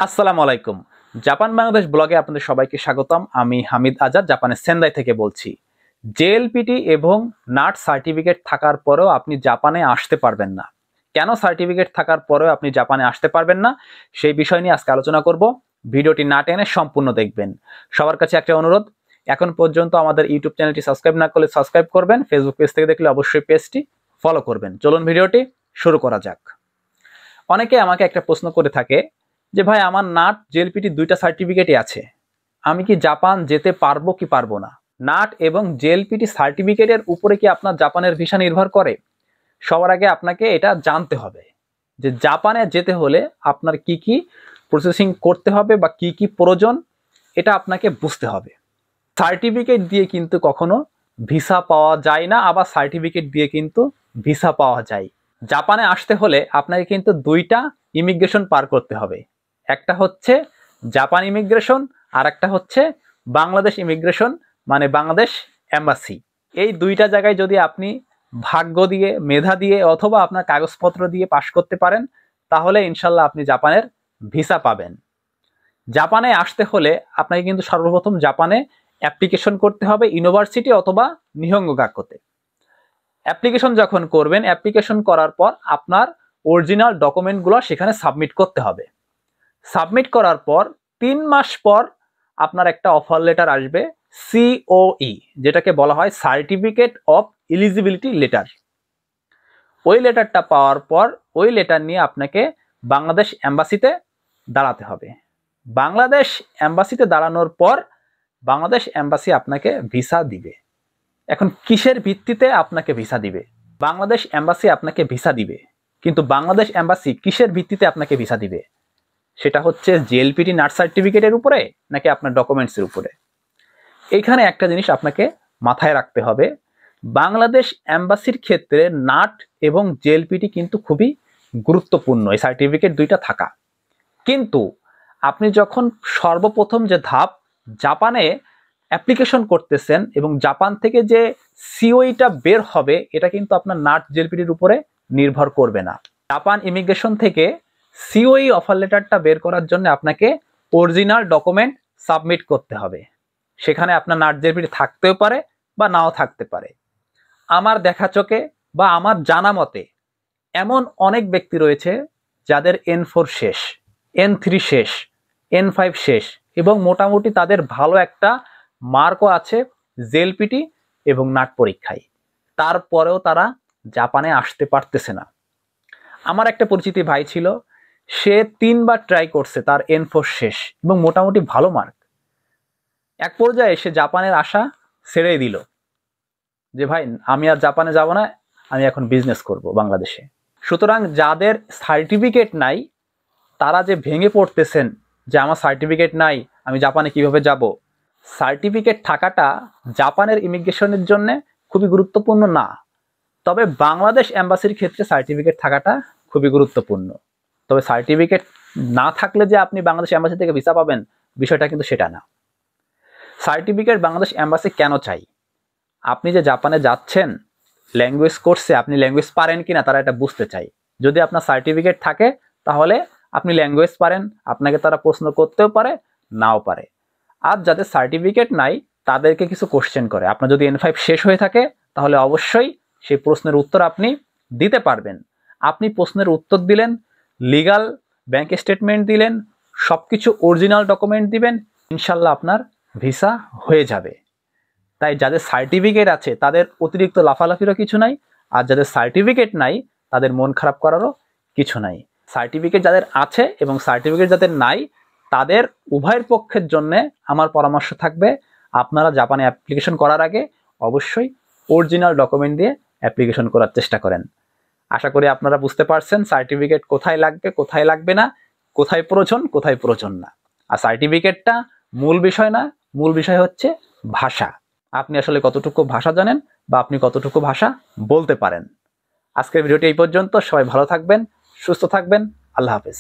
আসসালামু আলাইকুম। জাপান বাংলাদেশ ব্লগে আপনাদের সবাইকে স্বাগতম। আমি হামিদ আজাদ জাপানের সেন্দাই থেকে বলছি। জেএলপিটি এবং নাট সার্টিফিকেট থাকার পরেও আপনি জাপানে আসতে পারবেন না। কেন সার্টিফিকেট থাকার পরেও আপনি জাপানে আসতে পারবেন না সেই বিষয় নিয়ে আজকে আলোচনা করব। ভিডিওটি না টেনে সম্পূর্ণ দেখবেন। সবার কাছে একটা অনুরোধ, এখন পর্যন্ত আমাদের ইউটিউব চ্যানেলটি সাবস্ক্রাইব না করলে সাবস্ক্রাইব করবেন, ফেসবুক পেজ থেকে দেখলে অবশ্যই পেজটি ফলো করবেন। চলুন ভিডিওটি শুরু করা যাক। অনেকে আমাকে একটা প্রশ্ন করে থাকে যে ভাই, আমার নাট জেএলপিটি দুইটা সার্টিফিকেটই আছে, আমি কি জাপান যেতে পারবো কি পারবো না? নাট এবং জেএলপিটি সার্টিফিকেটের উপরে কি আপনার জাপানের ভিসা নির্ভর করে? সবার আগে আপনাকে এটা জানতে হবে যে জাপানে যেতে হলে আপনার কি কি প্রসেসিং করতে হবে বা কি কি প্রয়োজন, এটা আপনাকে বুঝতে হবে। সার্টিফিকেট দিয়ে কিন্তু কখনো ভিসা পাওয়া যায় না, আবার সার্টিফিকেট দিয়ে কিন্তু ভিসা পাওয়া যায়। জাপানে আসতে হলে আপনাকে কিন্তু দুইটা ইমিগ্রেশন পার করতে হবে। একটা হচ্ছে জাপান ইমিগ্রেশন আর একটা হচ্ছে বাংলাদেশ ইমিগ্রেশন, মানে বাংলাদেশ এম্বাসি। এই দুইটা জায়গায় যদি আপনি ভাগ্য দিয়ে, মেধা দিয়ে অথবা আপনার কাগজপত্র দিয়ে পাশ করতে পারেন, তাহলে ইনশাল্লাহ আপনি জাপানের ভিসা পাবেন। জাপানে আসতে হলে আপনাকে কিন্তু সর্বপ্রথম জাপানে অ্যাপ্লিকেশন করতে হবে ইউনিভার্সিটি অথবা নিহঙ্গো গাক্কোতে। অ্যাপ্লিকেশন যখন করবেন, অ্যাপ্লিকেশন করার পর আপনার অরিজিনাল ডকুমেন্টগুলো সেখানে সাবমিট করতে হবে। সাবমিট করার পর 3 মাস পর আপনার একটা অফার লেটার আসবে, সিওই, যেটাকে বলা হয় সার্টিফিকেট অফ এলিজিবিলিটি লেটার। ওই লেটারটা পাওয়ার পর ওই লেটার নিয়ে আপনাকে বাংলাদেশ এম্বাসিতে দাঁড়াতে হবে। বাংলাদেশ এম্বাসিতে দাঁড়ানোর পর বাংলাদেশ এম্বাসি আপনাকে ভিসা দিবে। এখন কিসের ভিত্তিতে আপনাকে ভিসা দিবে? বাংলাদেশ এম্বাসি আপনাকে ভিসা দিবে, কিন্তু বাংলাদেশ এম্বাসি কিসের ভিত্তিতে আপনাকে ভিসা দিবে? সেটা হচ্ছে জেএলপিটি নাট সার্টিফিকেটের উপরে নাকি আপনার ডকুমেন্টসের উপরে? এইখানে একটা জিনিস আপনাকে মাথায় রাখতে হবে, বাংলাদেশ এম্বাসির ক্ষেত্রে নাট এবং জেএলপিটি কিন্তু খুবই গুরুত্বপূর্ণ, এই সার্টিফিকেট দুইটা থাকা। কিন্তু আপনি যখন সর্বপ্রথম যে ধাপ জাপানে অ্যাপ্লিকেশন করতেছেন এবং জাপান থেকে যে সিওইটা বের হবে, এটা কিন্তু আপনার নাট জেএলপিটির উপরে নির্ভর করবে না। জাপান ইমিগ্রেশন থেকে সিওই অফার লেটারটা বের করার জন্য আপনাকে অরিজিনাল ডকুমেন্ট সাবমিট করতে হবে। সেখানে আপনার নাট জেএলপিটি থাকতেও পারে বা নাও থাকতে পারে। আমার দেখা চোখে বা আমার জানা মতে এমন অনেক ব্যক্তি রয়েছে যাদের N4 শেষ, N3 শেষ, N5 শেষ এবং মোটামুটি তাদের ভালো একটা মার্কও আছে জেএলপিটি এবং নাট পরীক্ষায়, তারপরেও তারা জাপানে আসতে পারতেছে না। আমার একটা পরিচিতি ভাই ছিল, সে 3 বার ট্রাই করছে, তার N4 শেষ এবং মোটামুটি ভালো মার্ক। এক পর্যায়ে সে জাপানের আশা ছেড়েই দিল যে ভাই, আমি আর জাপানে যাব না, আমি এখন বিজনেস করব বাংলাদেশে। সুতরাং যাদের সার্টিফিকেট নাই তারা যে ভেঙে পড়তেছেন যে আমার সার্টিফিকেট নাই, আমি জাপানে কিভাবে যাব? সার্টিফিকেট থাকাটা জাপানের ইমিগ্রেশনের জন্য খুবই গুরুত্বপূর্ণ না, তবে বাংলাদেশ এম্বাসির ক্ষেত্রে সার্টিফিকেট থাকাটা খুবই গুরুত্বপূর্ণ। তবে সার্টিফিকেট না থাকলে যে আপনি বাংলাদেশ এম্বাসি থেকে ভিসা পাবেন, বিষয়টা কিন্তু সেটা না। সার্টিফিকেট বাংলাদেশ এম্বাসি কেন চাই? আপনি যে জাপানে যাচ্ছেন ল্যাঙ্গুয়েজ কোর্সে, আপনি ল্যাঙ্গুয়েজ পারেন কিনা তারা এটা বুঝতে চাই। যদি আপনার সার্টিফিকেট থাকে তাহলে আপনি ল্যাঙ্গুয়েজ পারেন, আপনাকে তারা প্রশ্ন করতেও পারে, নাও পারে। আর যাদের সার্টিফিকেট নাই তাদেরকে কিছু কোশ্চেন করে। আপনার যদি N5 শেষ হয়ে থাকে তাহলে অবশ্যই সেই প্রশ্নের উত্তর আপনি দিতে পারবেন। আপনি প্রশ্নের উত্তর দিলেন, লিগাল ব্যাংক স্টেটমেন্ট দিলেন, সবকিছু অরিজিনাল ডকুমেন্ট দিবেন, ইনশাল্লাহ আপনার ভিসা হয়ে যাবে। তাই যাদের সার্টিফিকেট আছে তাদের অতিরিক্ত লাফালাফিরও কিছু নাই, আর যাদের সার্টিফিকেট নাই তাদের মন খারাপ করারও কিছু নাই। সার্টিফিকেট যাদের আছে এবং সার্টিফিকেট যাদের নাই, তাদের উভয়ের পক্ষের জন্য আমার পরামর্শ থাকবে, আপনারা জাপানে অ্যাপ্লিকেশন করার আগে অবশ্যই অরিজিনাল ডকুমেন্ট দিয়ে অ্যাপ্লিকেশন করার চেষ্টা করেন। আশা করি আপনারা বুঝতে পারছেন সার্টিফিকেট কোথায় লাগবে, কোথায় লাগবে না, কোথায় প্রয়োজন, কোথায় প্রয়োজন না। আর সার্টিফিকেটটা মূল বিষয় না, মূল বিষয় হচ্ছে ভাষা। আপনি আসলে কতটুকু ভাষা জানেন বা আপনি কতটুকু ভাষা বলতে পারেন। আজকের ভিডিওটি এই পর্যন্ত। সবাই ভালো থাকবেন, সুস্থ থাকবেন। আল্লাহ হাফেজ।